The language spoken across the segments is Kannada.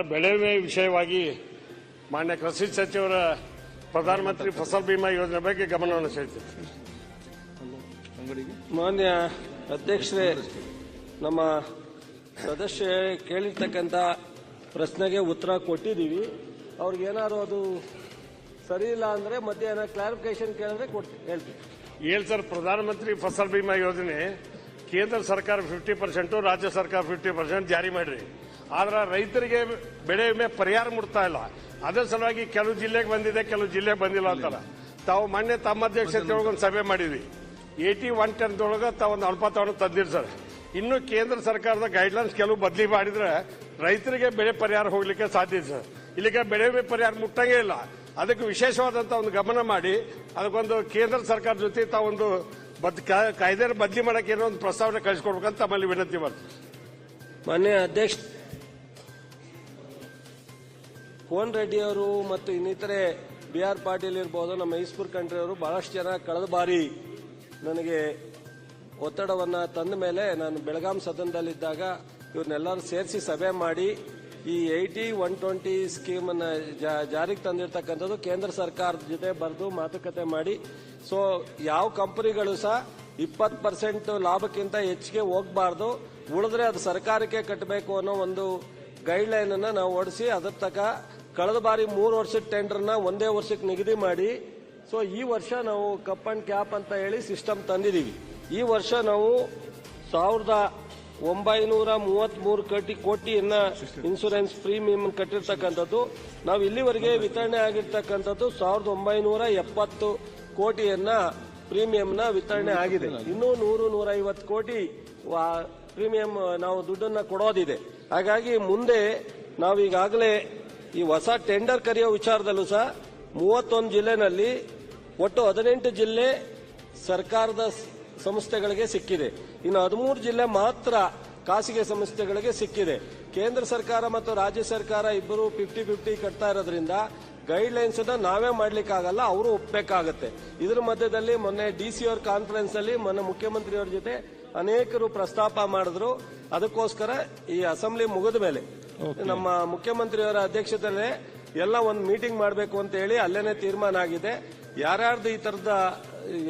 ಸರ್, ಬೆಳೆ ವಿಮೆ ವಿಷಯವಾಗಿ ಮಾನ್ಯ ಕೃಷಿ ಸಚಿವರ ಪ್ರಧಾನಮಂತ್ರಿ ಫಸಲ್ ಬಿಮಾ ಯೋಜನೆ ಬಗ್ಗೆ ಗಮನವನ್ನು ಸೆಳೆಯುತ್ತೆ. ಮಾನ್ಯ ಅಧ್ಯಕ್ಷರೇ, ನಮ್ಮ ಸದಸ್ಯ ಕೇಳಿರ್ತಕ್ಕಂಥ ಪ್ರಶ್ನೆಗೆ ಉತ್ತರ ಕೊಟ್ಟಿದ್ದೀವಿ. ಅವ್ರಿಗೇನಾದ್ರು ಅದು ಸರಿ ಇಲ್ಲ ಅಂದ್ರೆ ಮತ್ತೆ ಏನಾದ್ರು ಕ್ಲಾರಿಫಿಕೇಶನ್ ಕೇಳಿದ್ರೆ ಹೇಳ್ತೀವಿ. ಏನ್ ಸರ್, ಪ್ರಧಾನಮಂತ್ರಿ ಫಸಲ್ ಬಿಮಾ ಯೋಜನೆ ಕೇಂದ್ರ ಸರ್ಕಾರ 50%, ರಾಜ್ಯ ಸರ್ಕಾರ 50% ಜಾರಿ ಮಾಡ್ರಿ. ಆದ್ರೆ ರೈತರಿಗೆ ಬೆಳೆ ವಿಮೆ ಪರಿಹಾರ ಮುಟ್ತಾ ಇಲ್ಲ. ಅದ್ರ ಸಲುವಾಗಿ ಕೆಲವು ಜಿಲ್ಲೆಗೆ ಬಂದಿದೆ, ಕೆಲವು ಜಿಲ್ಲೆಗೆ ಬಂದಿಲ್ಲ ಅಂತಾರ. ತಾವು ಮೊನ್ನೆ ತಮ್ಮ ಅಧ್ಯಕ್ಷತೆಯೊಳಗೆ ಒಂದು ಸಭೆ ಮಾಡಿದ್ವಿ. 80-110 ತಾವು ಒಂದು ಅಲ್ಪತವನ್ನು ತಂದಿರಿ ಸರ್. ಇನ್ನು ಕೇಂದ್ರ ಸರ್ಕಾರದ ಗೈಡ್ಲೈನ್ಸ್ ಕೆಲವು ಬದಲಿ ಮಾಡಿದ್ರೆ ರೈತರಿಗೆ ಬೆಳೆ ಪರಿಹಾರ ಹೋಗ್ಲಿಕ್ಕೆ ಸಾಧ್ಯ ಸರ್. ಇಲ್ಲಿಗೆ ಬೆಳೆ ವಿಮೆ ಪರಿಹಾರ ಮುಟ್ಟಂಗೇ ಇಲ್ಲ. ಅದಕ್ಕೆ ವಿಶೇಷವಾದಂತಹ ಒಂದು ಗಮನ ಮಾಡಿ ಅದಕ್ಕೊಂದು ಕೇಂದ್ರ ಸರ್ಕಾರ ಜೊತೆ ತಾವೊಂದು ಕಾಯ್ದೆ ಬದಲಿ ಮಾಡಕ್ಕೆ ಏನೋ ಒಂದು ಪ್ರಸ್ತಾವನೆ ಕಳಿಸ್ಕೊಡ್ಬೇಕಂತ ತಮ್ಮಲ್ಲಿ ವಿನಂತಿ ಮಾಡ್ತೀವಿ. ಮಾನ್ಯ ಅಧ್ಯಕ್ಷ ಕೋನ್ ರೆಡ್ಡಿ ಅವರು ಮತ್ತು ಇನ್ನಿತರೆ BR ಪಾಟೀಲ್ ಇರ್ಬೋದು, ನಮ್ಮ ಈಸ್ಪುರ್ ಕಂಟ್ರಿ ಅವರು ಬಹಳಷ್ಟು ಜನ ಕಳೆದ ಬಾರಿ ನನಗೆ ಒತ್ತಡವನ್ನ ತಂದ ಮೇಲೆ ನಾನು ಬೆಳಗಾಂ ಸದನದಲ್ಲಿದ್ದಾಗ ಇವ್ರನ್ನೆಲ್ಲರೂ ಸೇರಿಸಿ ಸಭೆ ಮಾಡಿ ಈ 80-120 ಸ್ಕೀಮ್ ಅನ್ನ ಜಾರಿಗೆ ತಂದಿರತಕ್ಕಂಥದ್ದು ಕೇಂದ್ರ ಸರ್ಕಾರದ ಜೊತೆ ಬರೆದು ಮಾತುಕತೆ ಮಾಡಿ, ಸೊ ಯಾವ ಕಂಪನಿಗಳು ಸಹ 20% ಲಾಭಕ್ಕಿಂತ ಹೆಚ್ಚಿಗೆ ಹೋಗಬಾರ್ದು, ಉಳಿದ್ರೆ ಅದು ಸರ್ಕಾರಕ್ಕೆ ಕಟ್ಟಬೇಕು ಅನ್ನೋ ಒಂದು ಗೈಡ್ ಲೈನ್ ಅನ್ನ ನಾವು ಹೊಡಿಸಿ ಅದರ ತಕ್ಕ ಕಳೆದ ಬಾರಿ 3 ವರ್ಷದ ಟೆಂಡರ್ನ ಒಂದೇ ವರ್ಷಕ್ಕೆ ನಿಗದಿ ಮಾಡಿ, ಸೊ ಈ ವರ್ಷ ನಾವು ಕಪ್ ಅಂಡ್ ಕ್ಯಾಪ್ ಅಂತ ಹೇಳಿ ಸಿಸ್ಟಮ್ ತಂದಿದ್ದೀವಿ. ಈ ವರ್ಷ ನಾವು 1933 ಕೋಟಿಯನ್ನ ಇನ್ಸೂರೆನ್ಸ್ ಪ್ರೀಮಿಯಂ ಕಟ್ಟಿರ್ತಕ್ಕಂಥದ್ದು. ನಾವು ಇಲ್ಲಿವರೆಗೆ ವಿತರಣೆ ಆಗಿರ್ತಕ್ಕಂಥದ್ದು 1970 ಕೋಟಿಯನ್ನ ಪ್ರೀಮಿಯಂನ ವಿತರಣೆ ಆಗಿದೆ. ಇನ್ನೂ 100-150 ಕೋಟಿ ಪ್ರೀಮಿಯಂ ನಾವು ದುಡ್ಡನ್ನ ಕೊಡೋದಿದೆ. ಹಾಗಾಗಿ ಮುಂದೆ ನಾವೀಗಾಗಲೇ ಈ ಹೊಸ ಟೆಂಡರ್ ಕರೆಯೋ ವಿಚಾರದಲ್ಲೂ ಸಹ 31 ಜಿಲ್ಲೆನಲ್ಲಿ ಒಟ್ಟು 18 ಜಿಲ್ಲೆ ಸರ್ಕಾರದ ಸಂಸ್ಥೆಗಳಿಗೆ ಸಿಕ್ಕಿದೆ. ಇನ್ನು 13 ಜಿಲ್ಲೆ ಮಾತ್ರ ಖಾಸಗಿ ಸಂಸ್ಥೆಗಳಿಗೆ ಸಿಕ್ಕಿದೆ. ಕೇಂದ್ರ ಸರ್ಕಾರ ಮತ್ತು ರಾಜ್ಯ ಸರ್ಕಾರ ಇಬ್ಬರು 50-50 ಕಟ್ತಾ ಇರೋದ್ರಿಂದ ಗೈಡ್ ಲೈನ್ಸ್ ಅನ್ನ ನಾವೇ ಮಾಡ್ಲಿಕ್ಕಾಗಲ್ಲ, ಅವರು ಒಪ್ಪಬೇಕಾಗತ್ತೆ. ಇದರ ಮಧ್ಯದಲ್ಲಿ ಮೊನ್ನೆ DC ಅವರ ಕಾನ್ಫರೆನ್ಸ್ ಅಲ್ಲಿ ಮೊನ್ನೆ ಮುಖ್ಯಮಂತ್ರಿಯವರ ಜೊತೆ ಅನೇಕರು ಪ್ರಸ್ತಾಪ ಮಾಡಿದ್ರು. ಅದಕ್ಕೋಸ್ಕರ ಈ ಅಸೆಂಬ್ಲಿ ಮುಗಿದ ಮೇಲೆ ನಮ್ಮ ಮುಖ್ಯಮಂತ್ರಿಯವರ ಅಧ್ಯಕ್ಷತೆಯಲ್ಲೇ ಎಲ್ಲ ಒಂದು ಮೀಟಿಂಗ್ ಮಾಡಬೇಕು ಅಂತ ಹೇಳಿ ಅಲ್ಲೇನೆ ತೀರ್ಮಾನ ಆಗಿದೆ. ಯಾರ್ಯಾರ್ದು ಈ ತರದ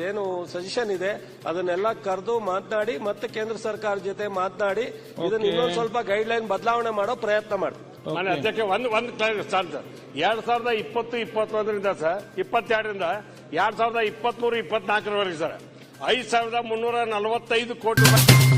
ಏನು ಸಜೆಷನ್ ಇದೆ ಅದನ್ನೆಲ್ಲ ಕರೆದು ಮಾತನಾಡಿ ಮತ್ತೆ ಕೇಂದ್ರ ಸರ್ಕಾರ ಜೊತೆ ಮಾತನಾಡಿ ಇದನ್ನ ಇನ್ನೊಂದು ಸ್ವಲ್ಪ ಗೈಡ್ ಲೈನ್ ಬದಲಾವಣೆ ಮಾಡೋ ಪ್ರಯತ್ನ ಮಾಡ್ತೀವಿ. ಅಧ್ಯಕ್ಷ, ಒಂದು ಸರ್, 2020-21ರಿಂದ ಸರ್ 22ರಿಂದ 2023-24 ಸರ್ 5345 ಕೋಟಿ ರೂಪಾಯಿ